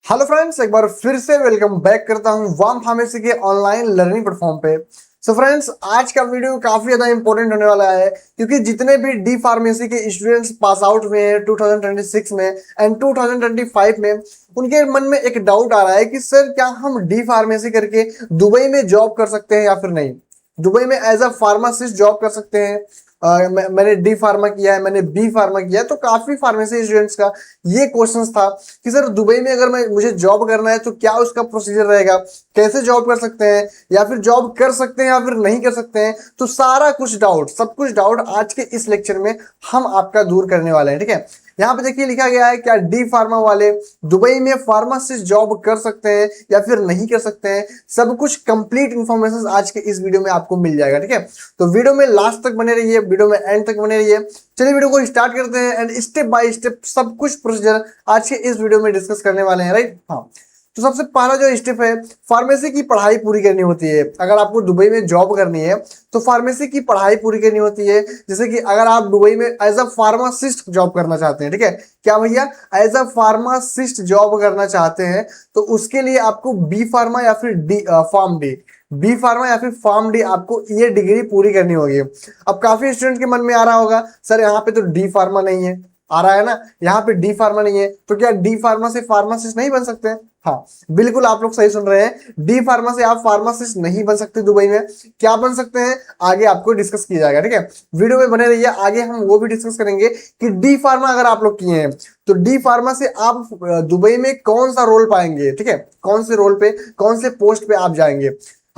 Hello friends, एक बार फिर से वेलकम बैक करता हूं वाम फार्मेसी के ऑनलाइन लर्निंग प्लेटफॉर्म पे। सो फ्रेंड्स, आज का वीडियो काफी ज्यादा इंपॉर्टेंट होने वाला है क्योंकि जितने भी डी फार्मेसी के स्टूडेंट्स पास आउट हुए हैं 2026 में एंड 2025 में, उनके मन में एक डाउट आ रहा है कि सर क्या हम डी फार्मेसी करके दुबई में जॉब कर सकते हैं या फिर नहीं। दुबई में एज अ फार्मासिस्ट जॉब कर सकते हैं। मैंने डी फार्मा किया है, मैंने बी फार्मा किया है, तो काफी फार्मेसी स्टूडेंट्स का ये क्वेश्चन था कि सर दुबई में अगर मुझे जॉब करना है तो क्या उसका प्रोसीजर रहेगा, कैसे जॉब कर सकते हैं या फिर जॉब कर सकते हैं या फिर नहीं कर सकते हैं। तो सारा कुछ डाउट, सब कुछ डाउट आज के इस लेक्चर में हम आपका दूर करने वाले हैं। ठीक है, यहाँ पे देखिए लिखा गया है क्या डी फार्मा वाले दुबई में फार्मासिस्ट जॉब कर सकते हैं या फिर नहीं कर सकते हैं। सब कुछ कंप्लीट इंफॉर्मेशन आज के इस वीडियो में आपको मिल जाएगा। ठीक है, तो वीडियो में लास्ट तक बने रहिए, वीडियो में एंड तक बने रहिए। चलिए वीडियो को स्टार्ट करते हैं एंड स्टेप बाय स्टेप सब कुछ प्रोसीजर आज के इस वीडियो में डिस्कस करने वाले हैं। राइट, हाँ। तो सबसे पहला जो स्टेप है, फार्मेसी की पढ़ाई पूरी करनी होती है। अगर आपको दुबई में जॉब करनी है तो फार्मेसी की पढ़ाई पूरी करनी होती है। जैसे कि अगर आप दुबई में एज अ फार्मासिस्ट जॉब करना चाहते हैं, ठीक है, क्या भैया, एज अ फार्मासिस्ट जॉब करना चाहते हैं तो उसके लिए आपको बी फार्मा या फिर D pharm D B pharma या फिर फार्म डी आपको ये डिग्री पूरी करनी होगी। अब काफी स्टूडेंट के मन में आ रहा होगा सर यहाँ पे तो डी फार्मा नहीं है, आ रहा है ना, यहाँ पे डी फार्मा नहीं है तो क्या डी फार्मा से फार्मासिस्ट नहीं बन सकते हैं? हाँ, बिल्कुल आप लोग सही सुन रहे हैं, डी फार्मा से आप फार्मासिस्ट नहीं बन सकते दुबई में। क्या बन सकते हैं आगे आपको डिस्कस किया जाएगा। ठीक है, वीडियो में बने रहिए, आगे हम वो भी डिस्कस करेंगे कि डी फार्मा अगर आप लोग किए हैं तो डी फार्मा से आप दुबई में कौन सा रोल पाएंगे। ठीक है, कौन से रोल पे, कौन से पोस्ट पे आप जाएंगे।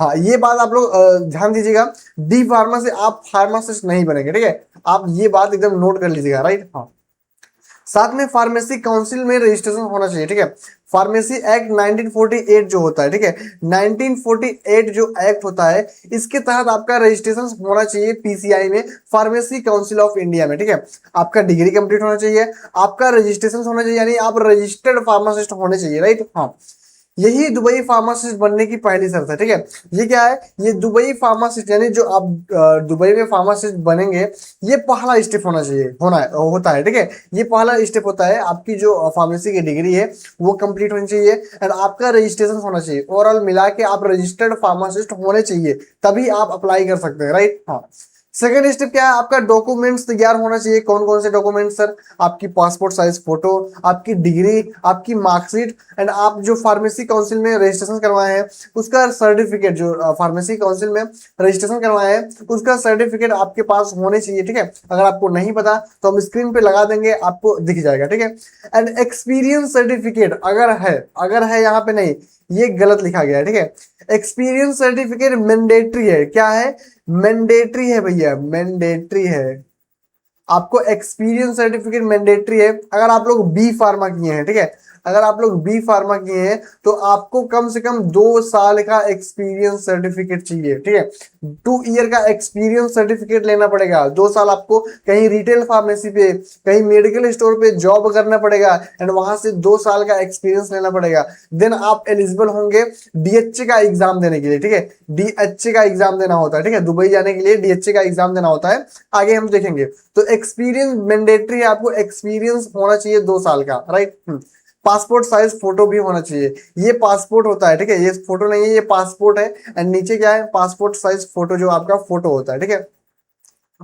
हाँ, ये बात आप लोग ध्यान दीजिएगा, डी फार्मा से आप फार्मासिस्ट नहीं बनेंगे। ठीक है, आप ये बात एकदम नोट कर लीजिएगा। राइट, हाँ। साथ में फार्मेसी काउंसिल में रजिस्ट्रेशन होना चाहिए। ठीक है, फार्मेसी एक्ट 1948 जो होता है, ठीक है, 1948 जो एक्ट होता है इसके तहत आपका रजिस्ट्रेशन होना चाहिए पीसीआई में, फार्मेसी काउंसिल ऑफ इंडिया में। ठीक है, आपका डिग्री कंप्लीट होना चाहिए, आपका रजिस्ट्रेशन होना चाहिए, यानी आप रजिस्टर्ड फार्मासिस्ट होने चाहिए। राइट, हाँ। यही दुबई फार्मासिस्ट बनने की पहली शर्त है। ठीक है, ये क्या है, ये दुबई फार्मासिस्ट यानी जो आप दुबई में फार्मासिस्ट बनेंगे, ये पहला स्टेप होना चाहिए, होता है। ठीक है, ये पहला स्टेप होता है, आपकी जो फार्मेसी की डिग्री है वो कंप्लीट होनी चाहिए एंड आपका रजिस्ट्रेशन होना चाहिए। ओवरऑल मिला के आप रजिस्टर्ड फार्मासिस्ट होने चाहिए, तभी आप अप्लाई कर सकते हैं। राइट, हाँ। सेकेंड स्टेप क्या है, आपका डॉक्यूमेंट्स तैयार होना चाहिए। कौन कौन से डॉक्यूमेंट्स सर? आपकी पासपोर्ट साइज फोटो, आपकी डिग्री, आपकी मार्कशीट एंड आप जो फार्मेसी काउंसिल में रजिस्ट्रेशन करवाए हैं उसका सर्टिफिकेट, जो फार्मेसी काउंसिल में रजिस्ट्रेशन करवाए हैं उसका सर्टिफिकेट आपके पास होने चाहिए। ठीक है, अगर आपको नहीं पता तो हम स्क्रीन पे लगा देंगे, आपको दिख जाएगा। ठीक है, एंड एक्सपीरियंस सर्टिफिकेट अगर है यहाँ पे नहीं, ये गलत लिखा गया है। ठीक है, एक्सपीरियंस सर्टिफिकेट मैंडेटरी है। क्या है? मैंडेटरी है भैया, मैंडेटरी है। आपको एक्सपीरियंस सर्टिफिकेट मैंडेटरी है अगर आप लोग बी फार्मा किए हैं। ठीक है, अगर आप लोग बी फार्मा किए हैं तो आपको कम से कम 2 साल का एक्सपीरियंस सर्टिफिकेट चाहिए। ठीक है, 2 ईयर का एक्सपीरियंस सर्टिफिकेट लेना पड़ेगा। 2 साल आपको कहीं रिटेल फार्मेसी पे, कहीं मेडिकल स्टोर पे जॉब करना पड़ेगा एंड वहां से 2 साल का एक्सपीरियंस लेना पड़ेगा। देन आप एलिजिबल होंगे डीएचए का एग्जाम देने के लिए। ठीक है, डीएचए का एग्जाम देना होता है। ठीक है, दुबई जाने के लिए डीएचए का एग्जाम देना होता है, आगे हम देखेंगे। तो एक्सपीरियंस मैंडेटरी है, आपको एक्सपीरियंस होना चाहिए 2 साल का। राइट, पासपोर्ट साइज फोटो भी होना चाहिए। ये पासपोर्ट होता है, ठीक है, ये फोटो नहीं है, ये पासपोर्ट है एंड नीचे क्या है, पासपोर्ट साइज फोटो, जो आपका फोटो होता है। ठीक है,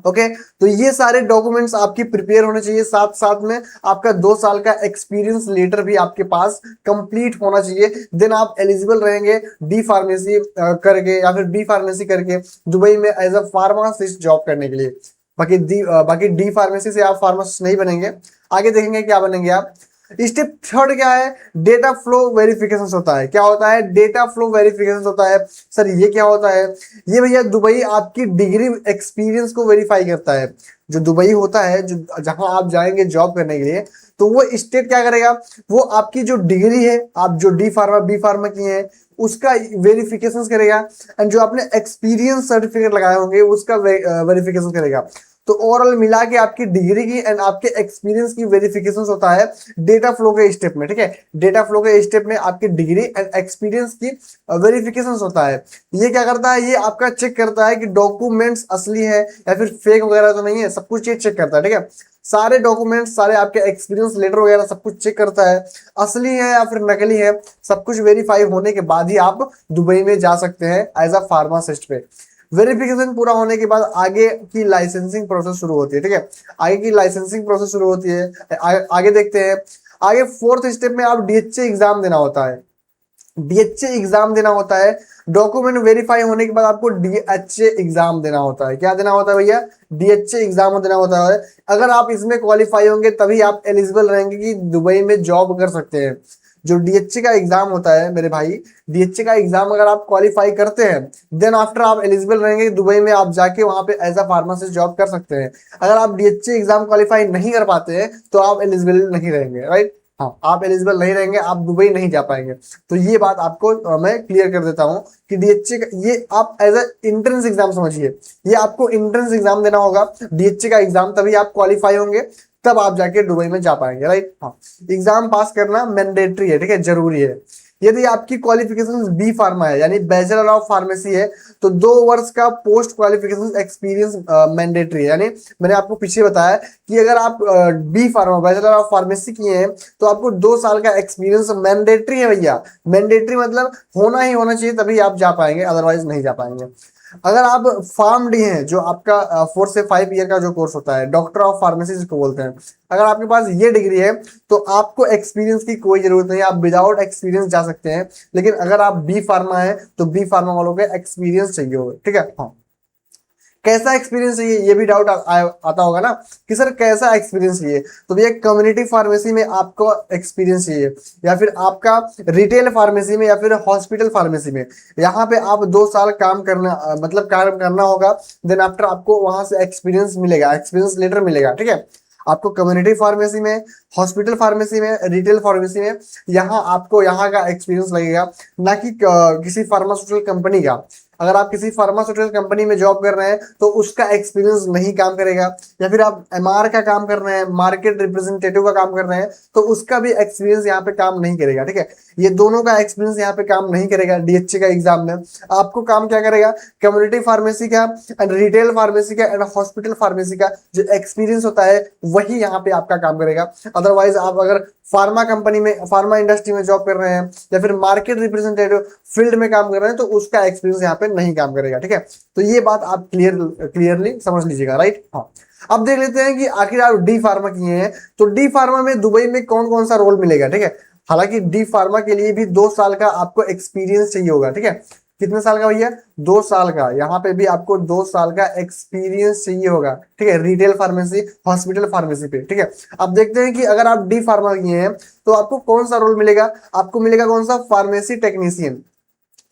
ओके। तो ये सारे डॉक्यूमेंट्स आपकी प्रिपेयर होने चाहिए, साथ साथ में आपका 2 साल का एक्सपीरियंस लेटर भी आपके पास कंप्लीट होना चाहिए। देन आप एलिजिबल रहेंगे डी फार्मेसी करके या फिर बी फार्मेसी करके दुबई में एज अ फार्मासिस्ट जॉब करने के लिए। बाकी डी फार्मेसी से आप फार्मासिस्ट नहीं बनेंगे, आगे देखेंगे क्या बनेंगे आप। स्टेप थर्ड क्या है, डेटा फ्लो वेरिफिकेशन होता है। क्या होता है? डेटा फ्लो वेरिफिकेशन होता है। सर ये क्या होता है? ये भैया दुबई आपकी डिग्री एक्सपीरियंस को वेरीफाई करता है। जो दुबई होता है, जो जहां आप जाएंगे जॉब करने के लिए, तो वो स्टेट क्या करेगा, वो आपकी जो डिग्री है, आप जो डी फार्मा बी फार्मा किए हैं उसका वेरिफिकेशन करेगा एंड जो आपने एक्सपीरियंस सर्टिफिकेट लगाए होंगे उसका वेरिफिकेशन करेगा। तो ओवरऑल मिला के आपकी डिग्री की एंड आपके एक्सपीरियंस की वेरिफिकेशन होता है डेटा फ्लो के स्टेप में, ठीक है। डेटा फ्लो के स्टेप में आपकी डिग्री एंड एक्सपीरियंस की वेरिफिकेशन होता है। ये क्या करता है, ये आपका चेक करता है कि डॉक्यूमेंट्स असली है या फिर फेक वगैरह तो नहीं है, सब कुछ ये चेक करता है, ठीक है। सारे डॉक्यूमेंट्स, सारे आपके एक्सपीरियंस लेटर वगैरह सब कुछ चेक करता है, असली है या फिर नकली है, सब कुछ वेरीफाई होने के बाद ही आप दुबई में जा सकते हैं एज अ फार्मासिस्ट पे। वेरिफिकेशन पूरा होने के बाद आगे की लाइसेंसिंग प्रोसेस शुरू होती है, ठीक है। आगे की लाइसेंसिंग प्रोसेस शुरू होती है। आगे देखते हैं। आगे फोर्थ स्टेप में आप डीएचए एग्जाम देना होता है। डीएचए एग्जाम देना होता है। डॉक्यूमेंट वेरीफाई होने के बाद आपको डीएचए एग्जाम देना होता है। क्या देना होता है भैया? डीएचए एग्जाम देना होता है। अगर आप इसमें क्वालिफाई होंगे तभी आप एलिजिबल रहेंगे कि दुबई में जॉब कर सकते हैं। जो डीएचए का एग्जाम होता है मेरे भाई, डीएचए का एग्जाम अगर आप क्वालिफाई करते हैं देन आफ्टर आप एलिजिबल रहेंगे, दुबई में आप जाके वहां पे एज अ फार्मासिस्ट जॉब कर सकते हैं। अगर आप डीएचए एग्जाम क्वालिफाई नहीं कर पाते हैं तो आप एलिजिबल नहीं रहेंगे, राइट। हाँ, आप एलिजिबल नहीं रहेंगे, आप दुबई नहीं जा पाएंगे। तो ये बात आपको मैं क्लियर कर देता हूँ कि डीएचए ये आप एज अ एंट्रेंस एग्जाम समझिए। ये आपको एंट्रेंस एग्जाम देना होगा, डीएचए का एग्जाम, तभी आप क्वालिफाई होंगे, तब आप जाके दुबई में जा पाएंगे, राइट। हाँ, एग्जाम पास करना मैंडेटरी है, ठीक है, जरूरी है। यदि आपकी क्वालिफिकेशन बी फार्मा है यानी बैचलर ऑफ फार्मेसी है तो 2 वर्ष का पोस्ट क्वालिफिकेशन एक्सपीरियंस मैंडेटरी है। यानी मैंने आपको पीछे बताया कि अगर आप B pharma bachelor of pharmacy किए हैं तो आपको 2 साल का एक्सपीरियंस मैंडेटरी है भैया। मैंडेटरी मतलब होना ही होना चाहिए, तभी आप जा पाएंगे, अदरवाइज नहीं जा पाएंगे। अगर आप फार्म डी हैं, जो आपका 4 से 5 ईयर का जो कोर्स होता है, डॉक्टर ऑफ फार्मेसी जिसको बोलते हैं, अगर आपके पास ये डिग्री है तो आपको एक्सपीरियंस की कोई जरूरत नहीं है, आप विदाउट एक्सपीरियंस जा सकते हैं। लेकिन अगर आप बी फार्मा है तो बी फार्मा वालों को एक्सपीरियंस चाहिए होगा, ठीक है। हाँ, कैसा एक्सपीरियंस चाहिए ये भी डाउट आता होगा ना कि सर कैसा एक्सपीरियंस चाहिए। तो भैया कम्युनिटी फार्मेसी में आपको एक्सपीरियंस चाहिए या फिर आपका रिटेल फार्मेसी में या फिर हॉस्पिटल फार्मेसी में, यहाँ पे आप 2 साल काम करना मतलब काम करना होगा। देन आफ्टर आपको वहां से एक्सपीरियंस मिलेगा, एक्सपीरियंस लेटर मिलेगा, ठीक है। आपको कम्युनिटी फार्मेसी में, हॉस्पिटल फार्मेसी में, रिटेल फार्मेसी में यहाँ आपको यहाँ का एक्सपीरियंस लगेगा, ना कि किसी फार्मास्यूटिकल कंपनी का। अगर आप किसी फार्मास्यूटिकल कंपनी में जॉब कर रहे हैं तो उसका एक्सपीरियंस नहीं काम करेगा, या फिर आप एमआर का काम कर रहे हैं, मार्केट रिप्रेजेंटेटिव का काम कर रहे हैं, तो उसका भी एक्सपीरियंस यहाँ पे काम नहीं करेगा, ठीक है। ये दोनों का एक्सपीरियंस यहाँ पे काम नहीं करेगा डीएचए का एग्जाम में। आपको काम क्या करेगा? कम्युनिटी फार्मेसी का एंड रिटेल फार्मेसी का एंड हॉस्पिटल फार्मेसी का जो एक्सपीरियंस होता है वही यहाँ पे आपका काम करेगा। अदरवाइज आप अगर फार्मा कंपनी में, फार्मा इंडस्ट्री में जॉब कर रहे हैं या फिर मार्केट रिप्रेजेंटेटिव फील्ड में काम कर रहे हैं तो उसका एक्सपीरियंस यहाँ पे नहीं काम करेगा, ठीक है। तो ये बात आप क्लियरली समझ लीजिएगा, राइट। हाँ, अब देख लेते हैं कि आखिर आप डी फार्मा किए हैं तो डी फार्मा में दुबई में कौन कौन सा रोल मिलेगा, ठीक है। हालांकि डी फार्मा के लिए भी 2 साल का आपको एक्सपीरियंस चाहिए होगा, ठीक है। कितने साल का भैया? 2 साल का। यहाँ पे भी आपको 2 साल का एक्सपीरियंस चाहिए होगा, ठीक है, रिटेल फार्मेसी, हॉस्पिटल फार्मेसी पे, ठीक है। अब देखते हैं कि अगर आप डी फार्मा किए हैं तो आपको कौन सा रोल मिलेगा। आपको मिलेगा कौन सा? Pharmacy technician.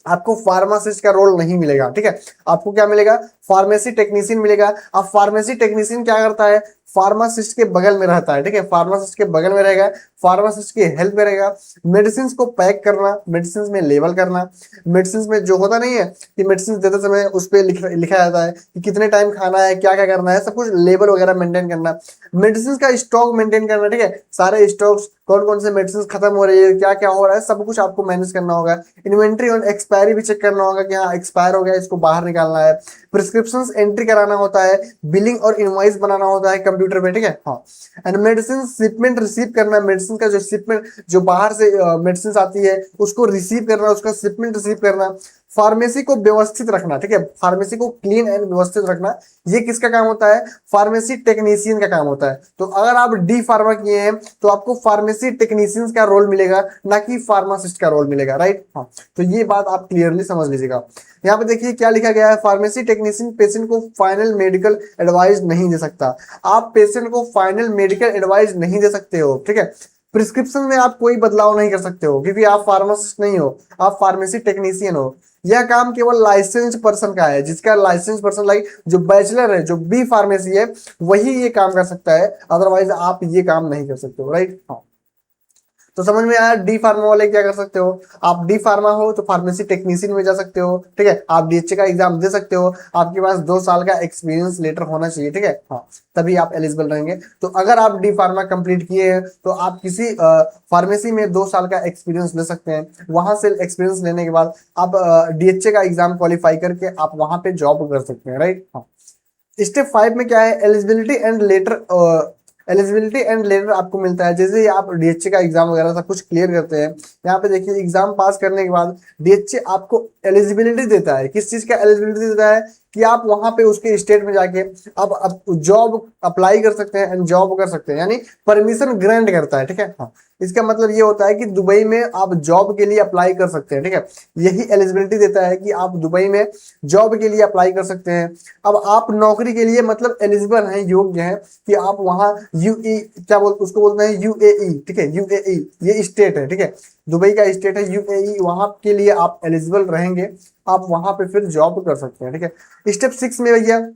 आपको फार्मासिस्ट का रोल नहीं मिलेगा, ठीक है। आपको क्या मिलेगा? फार्मेसी टेक्नीशियन मिलेगा। अब फार्मेसी टेक्नीशियन क्या करता है? फार्मासिस्ट के बगल में रहता है, ठीक है। फार्मासिस्ट के बगल में रहेगा, फार्मासिस्ट की हेल्प में रहेगा, मेडिसिन को पैक करना, मेडिसिन में लेबल करना, मेडिसिन में जो होता नहीं है कि मेडिसिन देते समय उस पर लिखा जाता है कि कितने टाइम खाना है, क्या क्या करना है, सब कुछ लेबल वगैरह मेंटेन करना, मेडिसिन का स्टॉक मेंटेन करना, ठीक है। सारे स्टॉक्स, कौन कौन से मेडिसिन खत्म हो रही है, क्या क्या हो रहा है, सब कुछ आपको मैनेज करना होगा। इन्वेंट्री और एक्सपायरी भी चेक करना होगा कि हाँ एक्सपायर हो गया, इसको बाहर निकालना है। प्रिस्क्रिप्शंस एंट्री कराना होता है, बिलिंग और इनवॉइस बनाना होता है कंप्यूटर पे, ठीक है। हाँ, एंड मेडिसिन शिपमेंट रिसीव करना, मेडिसिन का जो शिपमेंट, जो बाहर से मेडिसिन आती है उसको रिसीव करना, उसका शिपमेंट रिसीव करना। फार्मेसी को व्यवस्थित रखना, ठीक है, फार्मेसी को क्लीन एंड व्यवस्थित रखना, ये किसका काम होता है? फार्मेसी टेक्नीशियन का काम होता है। तो अगर आप डी फार्मा किए हैं तो आपको फार्मेसी टेक्नीशियन का रोल मिलेगा, ना कि फार्मासिस्ट का रोल मिलेगा, राइट। हाँ, तो ये बात आप क्लियरली समझ लीजिएगा। यहाँ पे देखिए क्या लिखा गया है, फार्मेसी टेक्नीशियन पेशेंट को फाइनल मेडिकल एडवाइस नहीं दे सकता। आप पेशेंट को फाइनल मेडिकल एडवाइस नहीं दे सकते हो, ठीक है। प्रिस्क्रिप्शन में आप कोई बदलाव नहीं कर सकते हो क्योंकि आप फार्मासिस्ट नहीं हो, आप फार्मेसी टेक्नीशियन हो। यह काम केवल लाइसेंस पर्सन का है, जिसका लाइसेंस पर्सन लाइक जो बैचलर है, जो बी फार्मेसी है, वही ये काम कर सकता है, अदरवाइज आप ये काम नहीं कर सकते हो, राइट। हाँ, तो समझ में आया डी फार्मा वाले क्या कर सकते हो, आप डी फार्मा हो तो फार्मेसी टेक्नीशियन में जा सकते हो, ठीक है, आप डीएचए का एग्जाम दे सकते हो, आपके पास 2 साल का एक्सपीरियंस लेटर होना चाहिए, ठीक है, हाँ, तभी आप एलिजिबल रहेंगे। तो अगर आप डी फार्मा कंप्लीट किए हैं तो आप किसी फार्मेसी में 2 साल का एक्सपीरियंस ले सकते हैं, वहां से एक्सपीरियंस लेने के बाद आप डीएचए का एग्जाम क्वालिफाई करके आप वहां पे जॉब कर सकते हैं, राइट। हाँ, स्टेप 5 में क्या है, एलिजिबिलिटी एंड लेटर आपको मिलता है जैसे ही आप डीएचए का एग्जाम वगैरह सब कुछ क्लियर करते हैं। यहाँ पे देखिए एग्जाम पास करने के बाद डीएचए आपको एलिजिबिलिटी देता है, किस चीज का एलिजिबिलिटी देता है कि आप वहां पे उसके स्टेट में जाके अब जॉब अप्लाई कर सकते हैं एंड जॉब कर सकते हैं, यानी परमिशन ग्रांट करता है, ठीक है। हाँ, इसका मतलब ये होता है कि दुबई में आप जॉब के लिए अप्लाई कर सकते हैं, ठीक है, यही एलिजिबिलिटी देता है कि आप दुबई में जॉब के लिए अप्लाई कर सकते हैं। अब आप नौकरी के लिए मतलब एलिजिबल हैं, योग्य हैं कि आप वहां क्या उसको बोलते हैं यूएई, ठीक है, यूएई ये स्टेट है, ठीक है, दुबई का स्टेट है यूएई, वहां के लिए आप एलिजिबल रहेंगे, आप वहां पे फिर जॉब कर सकते हैं, ठीक है। स्टेप 6 में भैया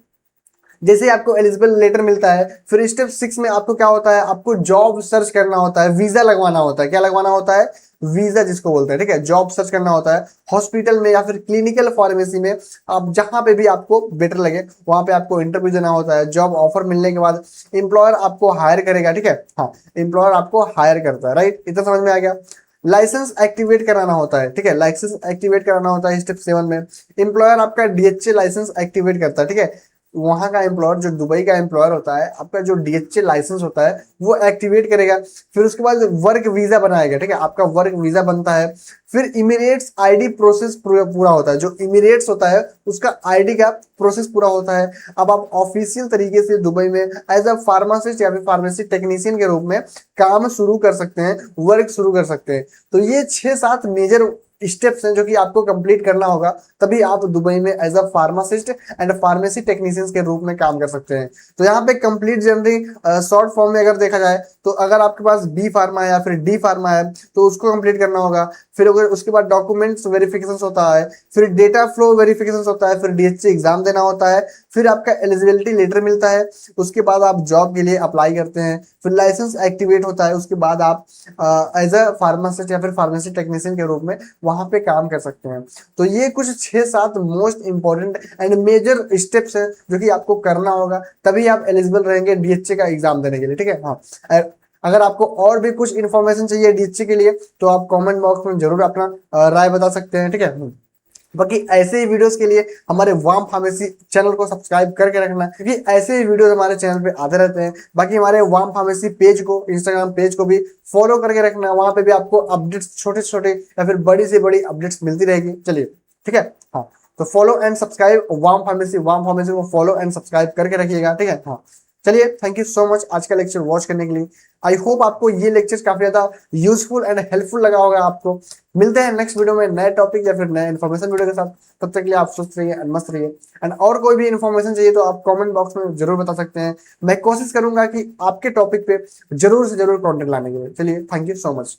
जैसे आपको एलिजिबल लेटर मिलता है, फिर स्टेप 6 में आपको क्या होता है, आपको जॉब सर्च करना होता है, वीजा लगवाना होता है, क्या लगवाना होता है, वीजा जिसको बोलते हैं, ठीक है, जॉब सर्च करना होता है हॉस्पिटल में या फिर क्लिनिकल फार्मेसी में, आप जहां पे भी आपको बेटर लगे वहां पे आपको इंटरव्यू देना होता है। जॉब ऑफर मिलने के बाद एम्प्लॉयर आपको हायर करेगा, ठीक है, हाँ, एम्प्लॉयर आपको हायर करता है, राइट, इतना समझ में आ गया। लाइसेंस एक्टिवेट कराना होता है, ठीक है, लाइसेंस एक्टिवेट कराना होता है स्टेप 7 में, एम्प्लॉयर आपका डीएचए लाइसेंस एक्टिवेट करता है, ठीक है, वहां का एम्प्लॉयर जो दुबई का एम्प्लॉयर होता है आपका जो डीएचए लाइसेंस होता है वो एक्टिवेट करेगा, फिर उसके बाद वर्क वीजा बनाएगा, ठीक है, आपका वर्क वीजा बनता है, फिर इमिरेट्स आईडी प्रोसेस पूरा होता है, जो इमिरेट्स होता है उसका आईडी का प्रोसेस पूरा होता है। अब आप ऑफिशियल तरीके से दुबई में एज अ फार्मासिस्ट या फिर फार्मेसी टेक्नीशियन के रूप में काम शुरू कर सकते हैं, वर्क शुरू कर सकते हैं। तो ये 6-7 मेजर स्टेप्स हैं जो कि आपको कंप्लीट करना होगा, तभी आप दुबई में as a pharmacist and pharmacy technicians के रूप में काम कर सकते हैं। तो यहाँ पे कंप्लीट जर्नी शॉर्ट फॉर्म में अगर देखा जाए तो अगर आपके पास बी फार्मा है या फिर डी फार्मा है तो उसको कंप्लीट करना होगा, फिर अगर उसके बाद डॉक्यूमेंट्स वेरिफिकेशन होता है, फिर डेटा फ्लो वेरिफिकेशन होता है, फिर डीएचए एग्जाम देना होता है, फिर आपका एलिजिबिलिटी लेटर मिलता है, उसके बाद आप जॉब के लिए अप्लाई करते हैं, फिर लाइसेंस एक्टिवेट होता है, उसके बाद आप एज अ फार्मासिस्ट या फिर फार्मेसी टेक्नीशियन के रूप में वहां पे काम कर सकते हैं। तो ये कुछ 6-7 most important and major steps हैं जो कि आपको करना होगा, तभी आप एलिजिबल रहेंगे डीएचए का एग्जाम देने के लिए, ठीक है। हाँ, अगर आपको और भी कुछ इन्फॉर्मेशन चाहिए डीएचए के लिए तो आप कमेंट बॉक्स में जरूर अपना राय बता सकते हैं, ठीक है। बाकी ऐसे ही वीडियोस के लिए हमारे वाम फार्मेसी चैनल को सब्सक्राइब करके रखना, क्योंकि ऐसे ही वीडियोस हमारे चैनल पे आते रहते हैं। बाकी हमारे वाम फार्मेसी पेज को, इंस्टाग्राम पेज को भी फॉलो करके रखना, वहां पे भी आपको अपडेट्स छोटे छोटे या फिर बड़ी से बड़ी अपडेट्स मिलती रहेगी। चलिए, ठीक है, हाँ, तो फॉलो एंड सब्सक्राइब वाम फार्मेसी को फॉलो एंड सब्सक्राइब करके रखिएगा, ठीक है। हाँ, चलिए, थैंक यू सो मच आज का लेक्चर वॉच करने के लिए। आई होप आपको ये लेक्चर काफी ज्यादा यूजफुल एंड हेल्पफुल लगा होगा आपको। मिलते हैं नेक्स्ट वीडियो में नए टॉपिक या फिर नए इन्फॉर्मेशन वीडियो के साथ, तब तक के लिए आप स्वस्थ रहिए एंड मस्त रहिए। एंड और कोई भी इन्फॉर्मेशन चाहिए तो आप कमेंट बॉक्स में जरूर बता सकते हैं, मैं कोशिश करूंगा कि आपके टॉपिक पे जरूर से जरूर कॉन्टेंट लाने के लिए। चलिए, थैंक यू सो मच।